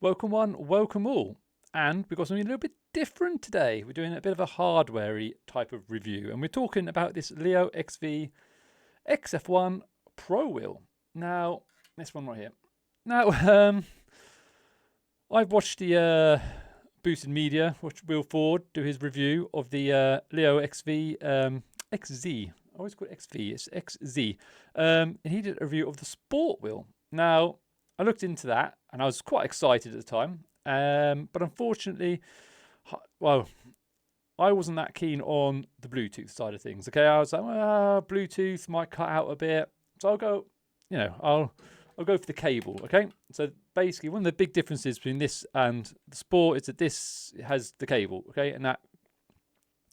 Welcome one, welcome all. And we've got something a little bit different today. We're doing a bit of a hardware-y type of review. And we're talking about this Leoxz XF1 Pro wheel. Now, this one right here. Now, I've watched the Boosted Media, watched Will Ford do his review of the Leoxz XZ. I always call it XV, it's XZ. And he did a review of the Sport wheel. Now, I looked into that and I was quite excited at the time. But unfortunately, well, I wasn't that keen on the Bluetooth side of things. Okay, I was like, well, Bluetooth might cut out a bit. So I'll go, I'll go for the cable. Okay, so basically one of the big differences between this and the Sport is that this has the cable. Okay, and that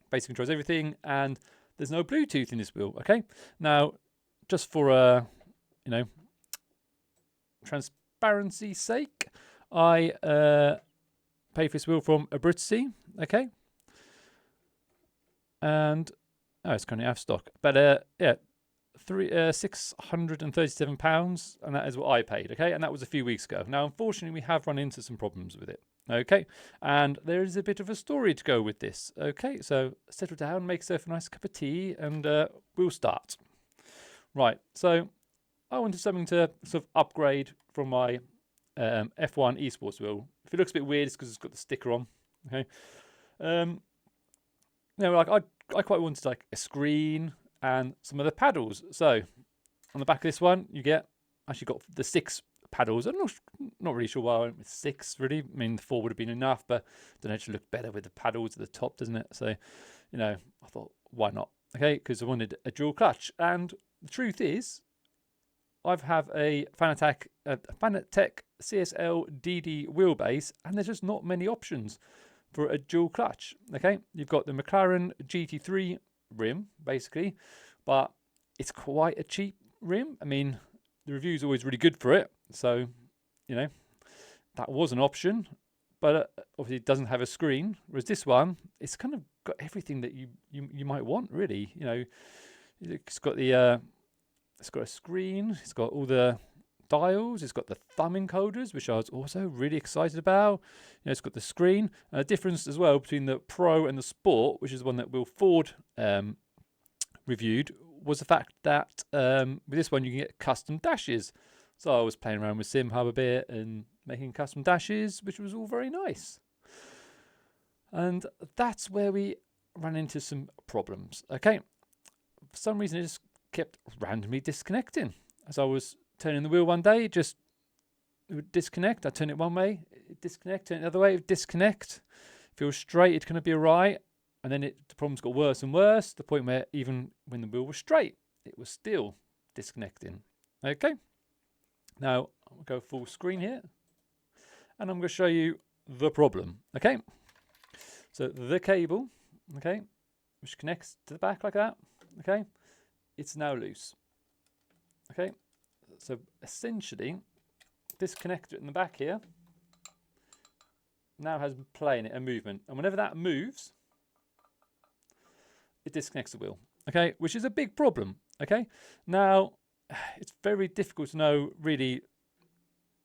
basically controls everything. And there's no Bluetooth in this wheel. Okay, now just for transparency's sake, I paid for this wheel from Abruzzi, okay, and it's currently out of stock. But yeah, £637, and that is what I paid, okay, and that was a few weeks ago. Now, unfortunately, we have run into some problems with it, okay, and there is a bit of a story to go with this, okay. So settle down, make yourself a nice cup of tea, and we'll start. Right, so I wanted something to sort of upgrade from my F1 esports wheel. If it looks a bit weird, it's because it's got the sticker on. Okay. Like I quite wanted like a screen and some of the paddles. So on the back of this one, you actually got the 6 paddles. I'm not really sure why I went with 6 really. I mean, the 4 would have been enough, but I don't know, it should look better with the paddles at the top, doesn't it? So, I thought, why not? Okay, because I wanted a dual clutch. And the truth is, I have a Fanatec CSL DD wheelbase, and there's just not many options for a dual clutch. Okay, you've got the McLaren GT3 rim, basically, but it's quite a cheap rim. I mean, the review's always really good for it, so that was an option, but obviously it doesn't have a screen. Whereas this one, it's kind of got everything that you might want, really. It's got the it's got a screen, it's got all the dials, it's got the thumb encoders, which I was also really excited about. It's got the screen. The difference as well between the Pro and the Sport, which is the one that Will Ford reviewed, was the fact that with this one you can get custom dashes. So I was playing around with SimHub a bit and making custom dashes, which was all very nice. And that's where we ran into some problems. Okay, for some reason it just kept randomly disconnecting. As I was turning the wheel one day, it would disconnect. I turn it one way, it disconnect, turn it the other way, it disconnect. If it was straight, it's going to be alright. And then the problems got worse and worse, to the point where even when the wheel was straight, it was still disconnecting. Okay, now I'll go full screen here, and I'm going to show you the problem. Okay, so the cable, okay, which connects to the back like that, okay, it's now loose. Okay, so essentially this connector in the back here now has play in it, a movement, and whenever that moves, it disconnects the wheel. Okay, which is a big problem. Okay, now it's very difficult to know really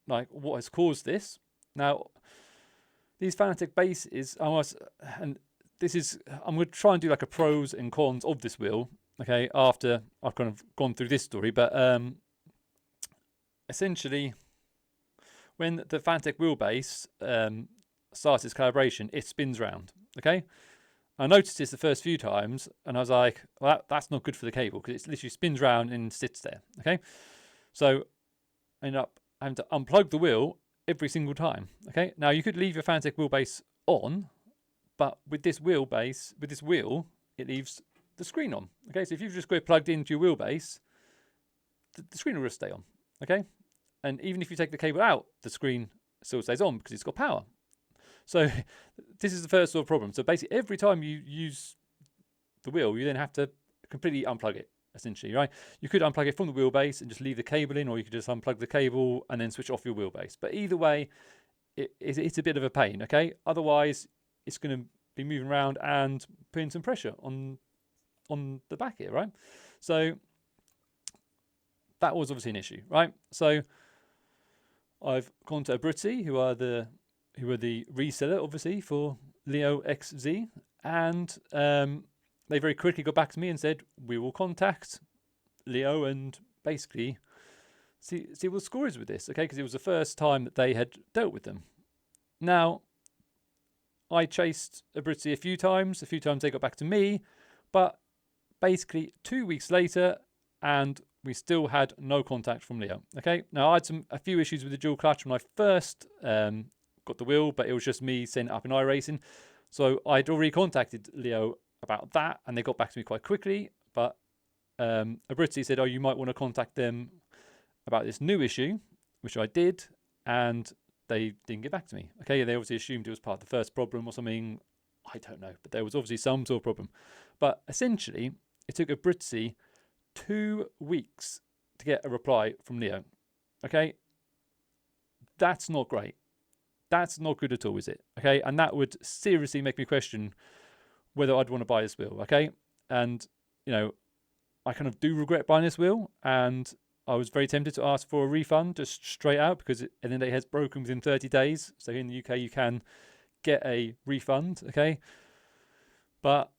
like what has caused this. Now these Fanatec bases, and this is, I'm going to try and do like a pros and cons of this wheel. Okay, after I've kind of gone through this story, but essentially, when the Fanatec wheelbase starts its calibration, it spins round. Okay, I noticed this the first few times, and I was like, well, that's not good for the cable, because it literally spins round and sits there. Okay, so I ended up having to unplug the wheel every single time. Okay, now you could leave your Fanatec wheelbase on, but with this wheel, it leaves the screen on. Okay, so if you've just got it plugged into your wheelbase, the screen will just stay on. Okay, and even if you take the cable out, the screen still stays on because it's got power. So this is the first sort of problem. So basically every time you use the wheel, you then have to completely unplug it, essentially, right? You could unplug it from the wheelbase and just leave the cable in, or you could just unplug the cable and then switch off your wheelbase. But either way, it's a bit of a pain, okay? Otherwise, it's going to be moving around and putting some pressure on the back here, right? So that was obviously an issue, right? So I've contacted Abruzzi, who are the reseller, obviously, for Leoxz XF, and they very quickly got back to me and said, we will contact Leo and basically see what the score is with this, okay? Because it was the first time that they had dealt with them. Now, I chased Abruzzi a few times they got back to me, but basically 2 weeks later, and we still had no contact from Leo. Okay, now I had a few issues with the dual clutch when I first got the wheel, but it was just me setting it up in iRacing. So I'd already contacted Leo about that, and they got back to me quite quickly. But Abruzzi said, "Oh, you might want to contact them about this new issue," which I did, and they didn't get back to me. Okay, they obviously assumed it was part of the first problem or something. I don't know, but there was obviously some sort of problem. But essentially, it took Abruzzi 2 weeks to get a reply from Leo. Okay, that's not great. That's not good at all, is it? Okay, and that would seriously make me question whether I'd want to buy this wheel. Okay, and you know, I kind of do regret buying this wheel, and I was very tempted to ask for a refund just straight out because at the end of the day, it has broken within 30 days. So in the UK, you can get a refund. Okay, but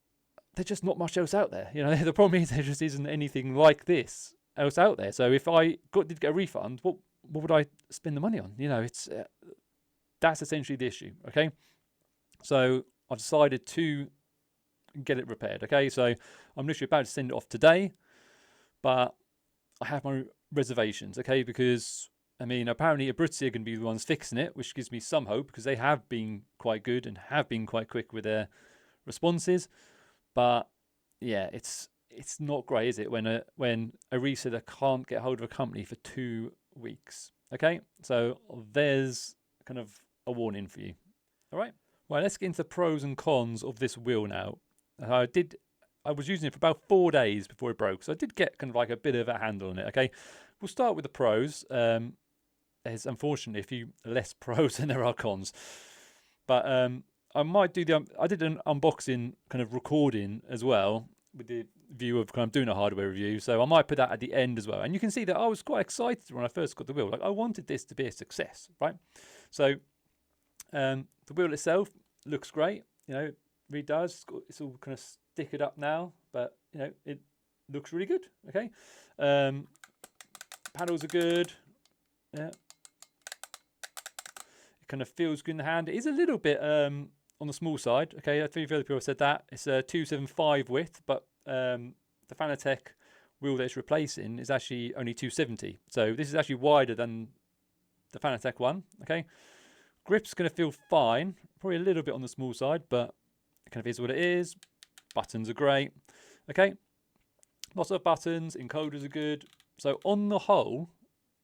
there's just not much else out there. You know, the problem is there just isn't anything like this else out there. So if I did get a refund, what would I spend the money on? You know, it's that's essentially the issue. Okay, so I've decided to get it repaired. Okay, so I'm literally about to send it off today, but I have my reservations. Okay, because I mean, apparently Abruzzi are going to be the ones fixing it, which gives me some hope because they have been quite good and have been quite quick with their responses. But yeah, it's not great, is it, when a reseller can't get hold of a company for 2 weeks? Okay, so there's kind of a warning for you. All right, well, let's get into the pros and cons of this wheel now. I was using it for about 4 days before it broke, so I did get kind of like a bit of a handle on it. Okay, we'll start with the pros. There's unfortunately a few less pros than there are cons, but I might do I did an unboxing kind of recording as well with the view of kind of doing a hardware review. So I might put that at the end as well. And you can see that I was quite excited when I first got the wheel. Like I wanted this to be a success, right? So the wheel itself looks great. You know, it really does. It's all kind of stickered up now, but you know, it looks really good. Okay. Paddles are good. Yeah. It kind of feels good in the hand. It is a little bit on the small side. Okay, I think other people have said that. It's a 275 width, but the Fanatec wheel that it's replacing is actually only 270. So this is actually wider than the Fanatec one. Okay, grip's going to feel fine. Probably a little bit on the small side, but it kind of is what it is. Buttons are great. Okay, lots of buttons. Encoders are good. So on the whole,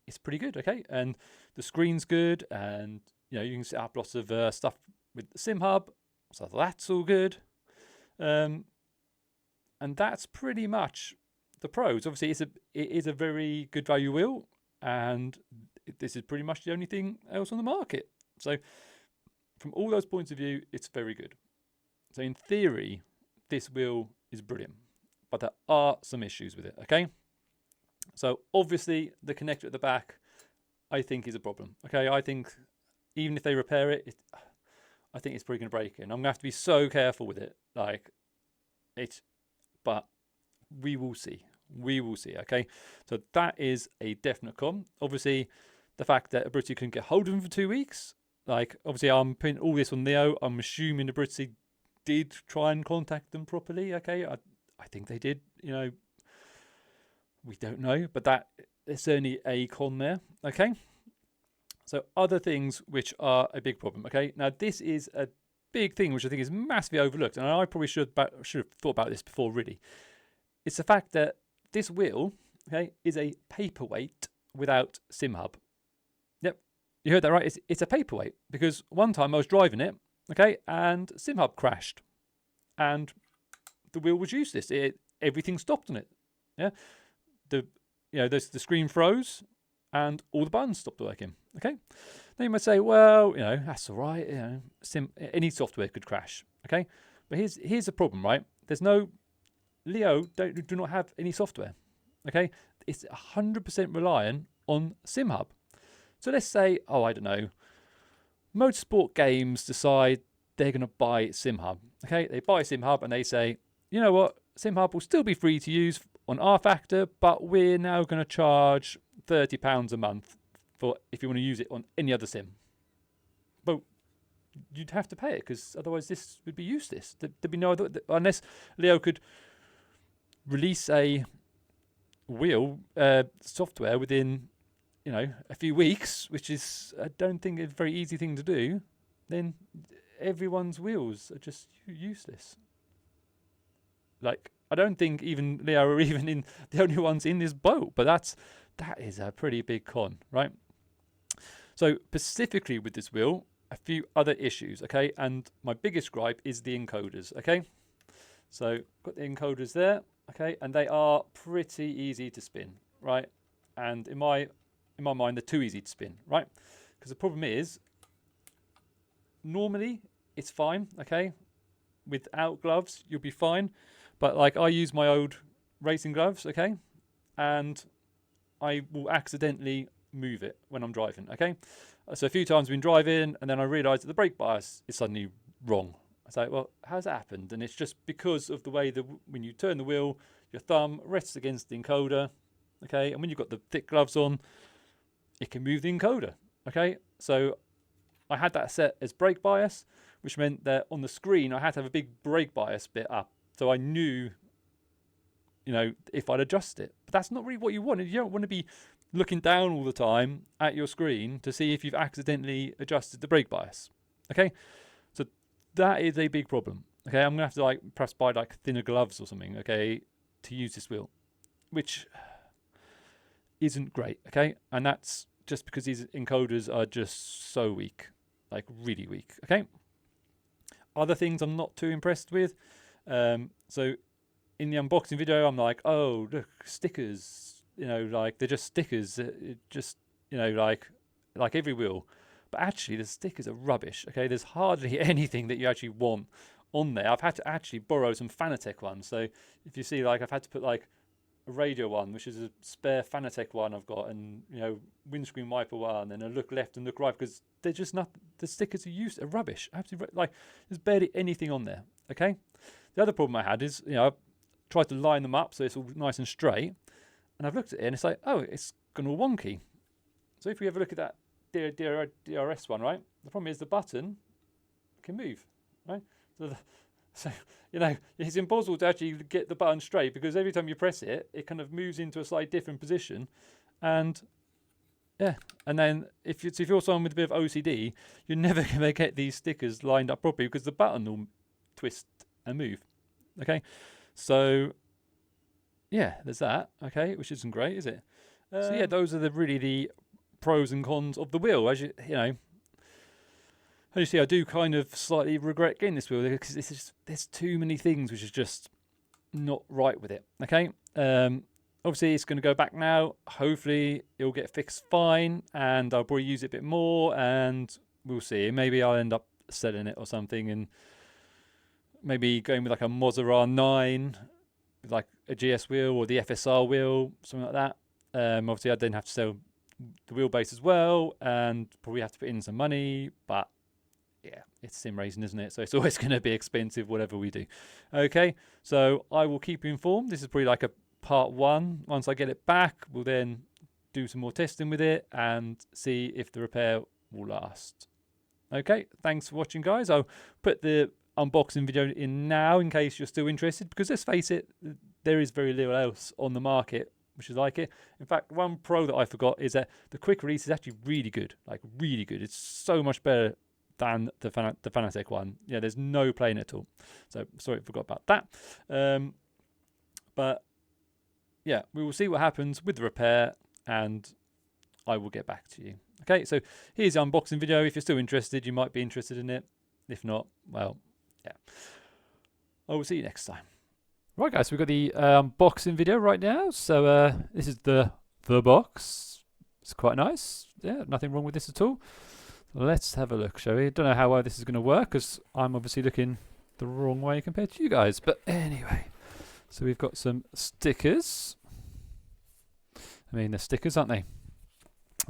it's pretty good. Okay, and the screen's good, and you know you can set up lots of stuff with the sim hub, so that's all good. And that's pretty much the pros. Obviously, it is a very good value wheel, and this is pretty much the only thing else on the market. So from all those points of view, it's very good. So in theory, this wheel is brilliant, but there are some issues with it. Okay, so obviously the connector at the back, I think, is a problem. Okay, I think even if they repair it, I think it's probably going to break it. And I'm going to have to be so careful with it. But we will see. We will see, okay? So that is a definite con. Obviously, the fact that Abruzzi couldn't get hold of him for 2 weeks. Like, obviously, I'm putting all this on Leo. I'm assuming Abruzzi did try and contact them properly, okay? I think they did, you know. We don't know, but that is certainly a con there, okay? So other things which are a big problem, okay? Now, this is a big thing which I think is massively overlooked, and I probably should have thought about this before, really. It's the fact that this wheel, okay, is a paperweight without sim hub. Yep, you heard that right. It's a paperweight because one time I was driving it, okay, and sim hub crashed, and the wheel was useless. Everything stopped on it. Yeah, the screen froze, and all the buttons stopped working. Okay, then you might say, well, you know, that's all right. You know, any software could crash. Okay, but here's the problem, right? There's no Leo do not have any software. Okay, it's 100% reliant on SimHub. So let's say, oh, I don't know, Motorsport Games decide they're going to buy SimHub. Okay, they buy SimHub and they say, you know what, SimHub will still be free to use on R Factor, but we're now going to charge £30 a month for if you want to use it on any other sim. But you'd have to pay it because otherwise this would be useless. There'd be no other, unless Leo could release a wheel software within, you know, a few weeks, which is, I don't think, a very easy thing to do. Then everyone's wheels are just useless. Like, I don't think even Leo are even in the only ones in this boat, but that is a pretty big con, right? So specifically with this wheel, a few other issues, okay? And my biggest gripe is the encoders, okay? So got the encoders there, okay? And they are pretty easy to spin, right? And in my mind, they're too easy to spin, right? Because the problem is, normally it's fine, okay? Without gloves, you'll be fine. But like, I use my old racing gloves, okay? And I will accidentally move it when I'm driving, okay? So a few times I've been driving and then I realised that the brake bias is suddenly wrong. I was like, well, how's that happened? And it's just because of the way that when you turn the wheel, your thumb rests against the encoder, okay? And when you've got the thick gloves on, it can move the encoder, okay? So I had that set as brake bias, which meant that on the screen I had to have a big brake bias bit up. So I knew, you know, if I'd adjust it. But that's not really what you want. You don't want to be looking down all the time at your screen to see if you've accidentally adjusted the brake bias. Okay? So that is a big problem. Okay, I'm gonna have to like perhaps buy like thinner gloves or something, okay, to use this wheel. Which isn't great, okay? And that's just because these encoders are just so weak. Like really weak. Okay. Other things I'm not too impressed with. So in the unboxing video, I'm like, oh, look, stickers, you know, like they're just stickers, just, you know, like every wheel. But actually the stickers are rubbish. Okay, there's hardly anything that you actually want on there. I've had to actually borrow some Fanatec ones. So if you see, like, I've had to put like a radio one, which is a spare Fanatec one I've got, and, you know, windscreen wiper one, and a look left and look right, because they're just not, the stickers are rubbish. Absolutely, like, there's barely anything on there. Okay. The other problem I had is, you know, I tried to line them up so it's all nice and straight, and I've looked at it and it's like, oh, it's gone all wonky. So if we have a look at that DRS one, right, the problem is the button can move, right? So, you know, it's impossible to actually get the button straight, because every time you press it, it kind of moves into a slightly different position. And yeah, and then if you're someone with a bit of OCD, you're never going to get these stickers lined up properly, because the button will twist and move. Okay, so yeah, there's that. Okay, which isn't great, is it? So yeah, those are really the pros and cons of the wheel. As you know. As you see, I do kind of slightly regret getting this wheel, because there's too many things which is just not right with it. Okay, obviously it's going to go back now. Hopefully it'll get fixed fine, and I'll probably use it a bit more, and we'll see. Maybe I'll end up selling it or something, and maybe going with like a Mazda R9, with like a GS wheel or the FSR wheel, something like that. Obviously I'd then have to sell the wheelbase as well, and probably have to put in some money, but yeah, it's sim racing, isn't it? So it's always going to be expensive, whatever we do. Okay, so I will keep you informed. This is probably like a part one. Once I get it back, we'll then do some more testing with it and see if the repair will last. Okay, thanks for watching, guys. I'll put the unboxing video in now in case you're still interested, because let's face it, there is very little else on the market which is like it. In fact, one pro that I forgot is that the quick release is actually really good, like really good. It's so much better than the Fanatec one. Yeah, there's no playing at all. So sorry, I forgot about that. But yeah, we will see what happens with the repair, and I will get back to you. Okay, so here's the unboxing video. If you're still interested, you might be interested in it. If not, well, yeah. I will see you next time. Right, guys, we've got the unboxing video right now. So this is the box. It's quite nice. Yeah, nothing wrong with this at all. Let's have a look, shall we? Don't know how well this is going to work, because I'm obviously looking the wrong way compared to you guys. But anyway, so we've got some stickers. I mean, they're stickers, aren't they?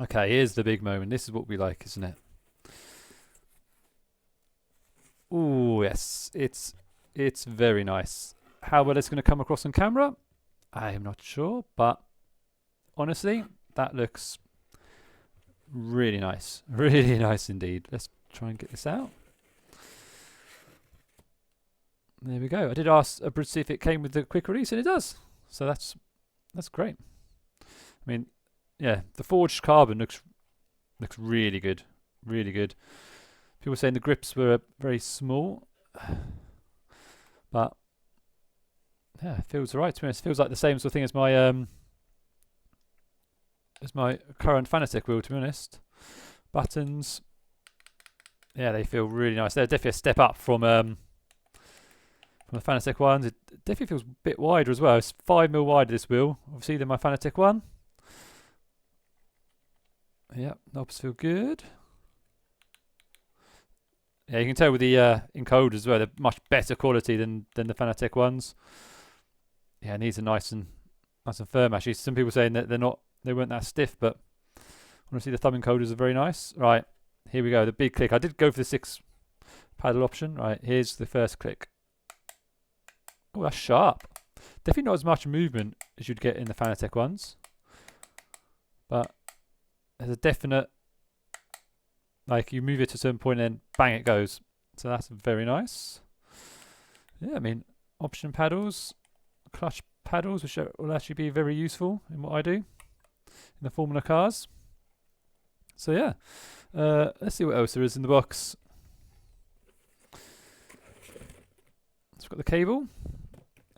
Okay, here's the big moment. This is what we like, isn't it? Oh yes, it's very nice. How well it's going to come across on camera, I am not sure, but honestly, that looks really nice. Really nice indeed. Let's try and get this out. There we go. I did ask Abrid to see if it came with the quick release, and it does. So that's great. I mean, yeah, the forged carbon looks really good. Really good. People saying the grips were very small, but yeah, it feels right to me. It feels like the same sort of thing as my current Fanatec wheel, to be honest. Buttons, yeah, they feel really nice. They're definitely a step up from the Fanatec ones. It definitely feels a bit wider as well. It's 5mm wider, this wheel, obviously, than my Fanatec one. Yeah, knobs feel good. Yeah, you can tell with the encoders as well, they're much better quality than the Fanatec ones. Yeah, and these are nice and firm actually. Some people saying that they weren't that stiff, but honestly the thumb encoders are very nice. Right, here we go, the big click. I did go for the 6 paddle option. Right, here's the first click. Oh, that's sharp. Definitely not as much movement as you'd get in the Fanatec ones, but there's a definite, like, you move it to a certain point and then bang, it goes. So that's very nice. Yeah, I mean, option paddles, clutch paddles, which will actually be very useful in what I do in the Formula cars. So yeah, let's see what else there is in the box. It's got the cable,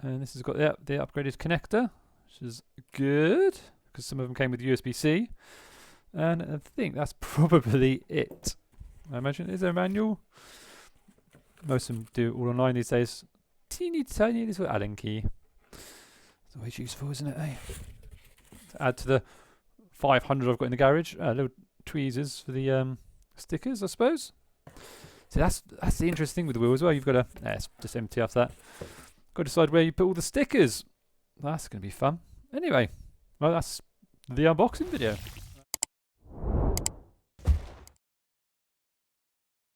and this has got the upgraded connector, which is good because some of them came with USB-C. And I think that's probably it. I imagine. Is there a manual? Most of them do all online these days. Teeny tiny little Allen key. It's always useful, isn't it? Eh? To add to the 500 I've got in the garage. Little tweezers for the stickers, I suppose. So that's the interesting thing with the wheel as well. You've got to, it's just empty after that. Got to decide where you put all the stickers. That's going to be fun. Anyway, well, that's the unboxing video.